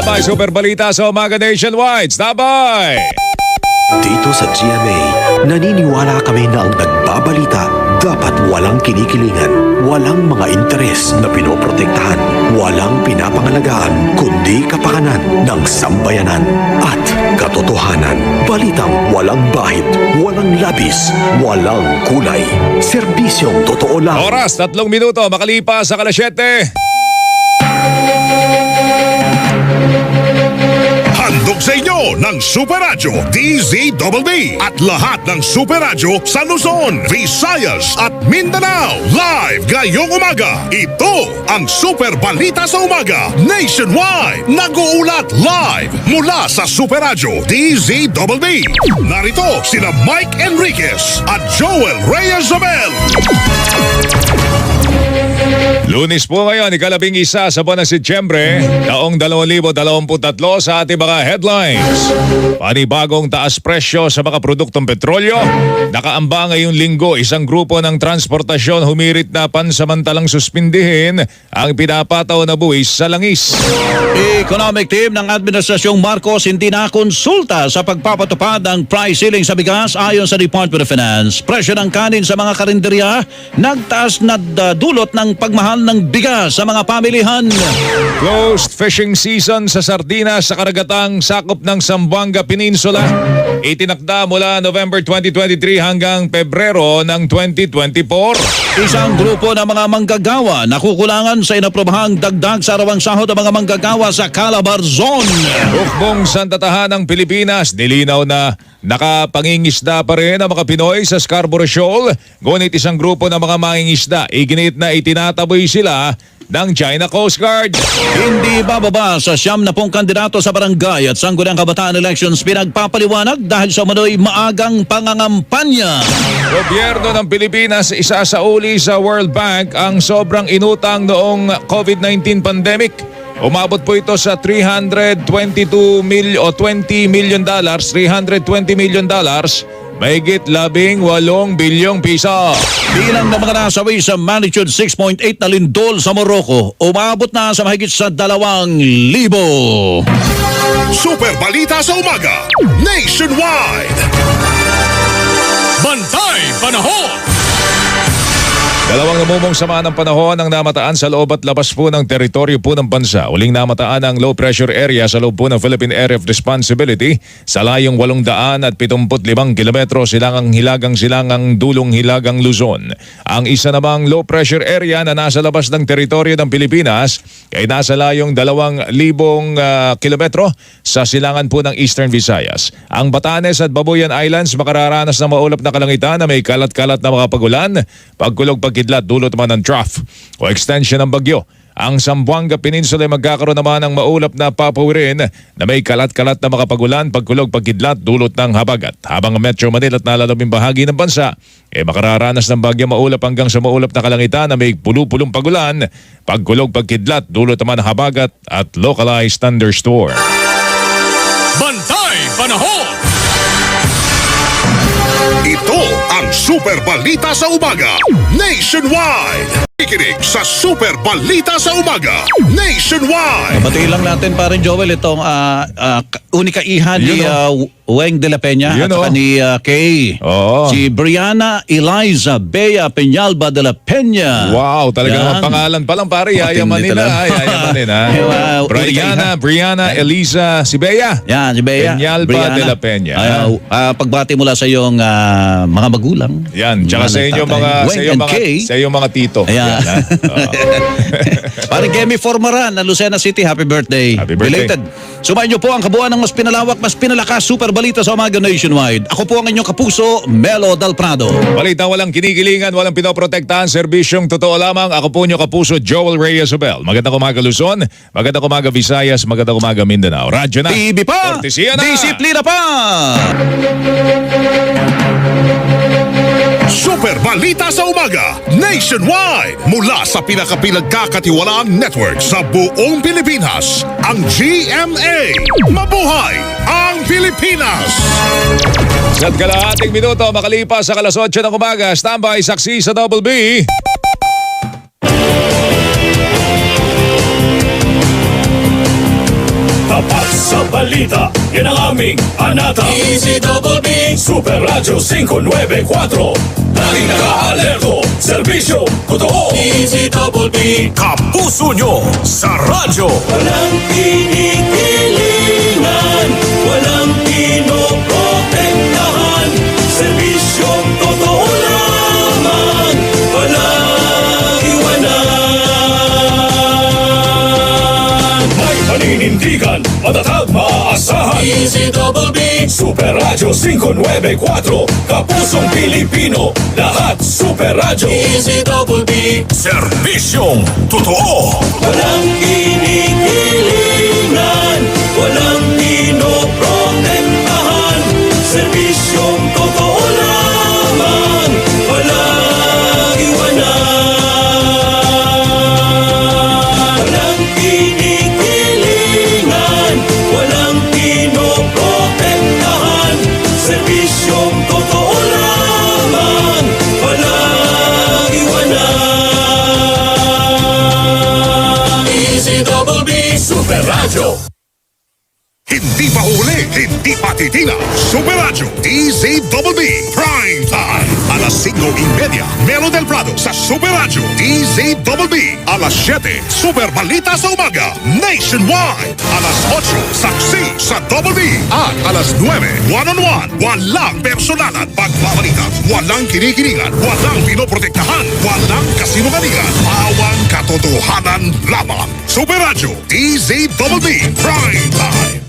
Tabay, super balita sa umaga nationwide. Tabay! Dito sa GMA, naniniwala kami na ang nagbabalita dapat walang kinikilingan, walang mga interes na pinoprotektahan, walang pinapangalagaan, kundi kapakanan ng sambayanan at katotohanan. Balitang walang bahid, walang labis, walang kulay. Serbisyong totoo lang. Oras, 3 minuto, makalipas sa 7:00. Handog sa inyo ng Super Radyo DZBB at lahat ng Super Radyo sa Luzon, Visayas at Mindanao. Live ngayong umaga. Ito ang Super Balita sa Umaga Nationwide. Nag-uulat live mula sa Super Radyo DZBB. Narito sina Mike Enriquez at Joel Reyes-Abel. Lunes po ngayon, ika-11 sa buwan ng Setyembre, taong 2023 sa ating mga headlines. Panibagong taas presyo sa mga produktong petrolyo. Nakaamba ngayong linggo, isang grupo ng transportasyon humirit na pansamantalang suspindihin ang pinapataw na buwis sa langis. Economic team ng Administrasyong Marcos hindi nakonsulta sa pagpapatupad ng price ceiling sa bigas ayon sa Department of Finance. Presyo ng kanin sa mga karinderya nagtaas na dulot ng pagmahal ng bigas sa mga pamilihan. Closed fishing season sa sardinas sa karagatang sakop ng Zamboanga Peninsula. Itinakda mula November 2023 hanggang Pebrero ng 2024. Isang grupo ng mga manggagawa nakukulangan sa inaprobahang dagdag sa arawang sahod ng mga manggagawa sa Calabar Zone. Hukbong santatahan ng Pilipinas, nilinaw na nakapangingisda pa rin ang mga Pinoy sa Scarborough Shoal. Ngunit isang grupo ng mga mangingisda, iginit na itinataboy sila ng China Coast Guard. Hindi bababa sa 70 kandidato sa barangay at sangguniang kabataan elections pinagpapaliwanag dahil sa manoy maagang pangangampanya. Gobyerno ng Pilipinas isasauli sa World Bank ang sobrang inutang noong COVID-19 pandemic. Umabot po ito sa $320 million, mahigit 18 bilyong piso. Bilang ng mga nasawi sa magnitude 6.8 na lindol sa Morocco, umabot na sa mahigit sa 2,000. Super Balita sa Umaga Nationwide. Bantay Panahon. Dalawang namumong sama ng panahon ang namataan sa loob at labas po ng teritoryo po ng bansa. Uling namataan ang low pressure area sa loob po ng Philippine Area of Responsibility sa layong 875 kilometro silangang dulong Hilagang Luzon. Ang isa namang low pressure area na nasa labas ng teritoryo ng Pilipinas ay nasa layong 2,000 kilometro sa silangan po ng Eastern Visayas. Ang Batanes at Babuyan Islands makararanas ng maulap na kalangitan na may kalat-kalat na mga pagulan, pagkulog pagkidlat dulot naman ng trough o extension ng bagyo. Ang Zamboanga Peninsula ay magkakaroon naman ng maulap na papawirin na may kalat-kalat na makapagulan, pagkulog, pagkidlat dulot ng habagat. Habang ang Metro Manila at nalalabing bahagi ng bansa makararanas ng bagyo maulap hanggang sa maulap na kalangitan na may pulupulong pagulan, pagkulog, pagkidlat dulot naman ng habagat at localized thunderstorm. Bantay Panahon. Ito ang Super Balita sa Umaga Nationwide. Ikinig sa Super Balita sa Umaga Nationwide. Batiin lang natin pa rin, Joel, itong unika iha ni Weng de la Peña at saka ni Kay. Oo. Si Brianna Eliza Bea Peñalba de la Peña. Wow, talaga naman pangalan pa lang pare, yayamanin na. Yayamanin ha. Brianna Eliza si Bea. Yan, si Bea. Peñalba de la Peña. Pagbati mula sa iyong mga magulang. Yan, tsaka sa inyong mga tito. Ayan. Parang Kemi Formaran na Lucena City, happy birthday. Happy birthday. Belated. Sumayin niyo po ang kabuuan ng mas pinalawak, mas pinalakas Super Balita sa Umaga Nationwide. Ako po ang inyong kapuso, Melo Del Prado. Balitang walang kinikilingan, walang pinoprotektahan, serbisyong totoo lamang. Ako po inyong kapuso, Joel Reyes-Abel. Magandang umaga Luzon, magandang umaga Visayas, magandang umaga Mindanao. Radyo na. TV pa! Kortesiya na. Disiplina pa! Super Balita sa Umaga Nationwide. Mula sa pinakapinagkakatiwalaang network sa buong Pilipinas, ang GMA. Mabuhay ang Pilipinas! Sa kalahating minuto makalipas sa 8:00 ng umaga, standby saksi sa Double B. Sa balita, yan ang aming anata. DZBB Super Radio 594. Laging naka-alerto, serbisyo, totoo. DZBB Kapuso nyo sa radyo. Walang kinikilingan, walang pinoprotektahan. Serbisyong totoo lamang, walang iwanan. May paninindigan, matatag, maaasahan. DZBB Super Radio 594. Kapusong Pilipino, lahat Super Radio. DZBB Serbisyong totoo. Walang kinikilingan, walang pinoprotektahan. Serbisyong totoo lamang, walang iwanan. Walang kinikilingan, walang pinoprotektahan. Serbisyong totoo lamang, walang iwanan. DZBB Super Radio. Hindi pa huli, hindi pa titina. Super Radio DZBB Prime Time. Alas 5:30, Melo del Prado sa Super Radio DZBB. Alas 7, Super Balita sa Umaga Nationwide. Alas 8, Saksi sa Double B. At alas 9, one-on-one. Walang personalan pagbabalita. Walang kinikilingan, walang pinoprotektahan, walang kasinungalingan. Pawang katotohanan lamang. Super Radio DZBB Prime Time.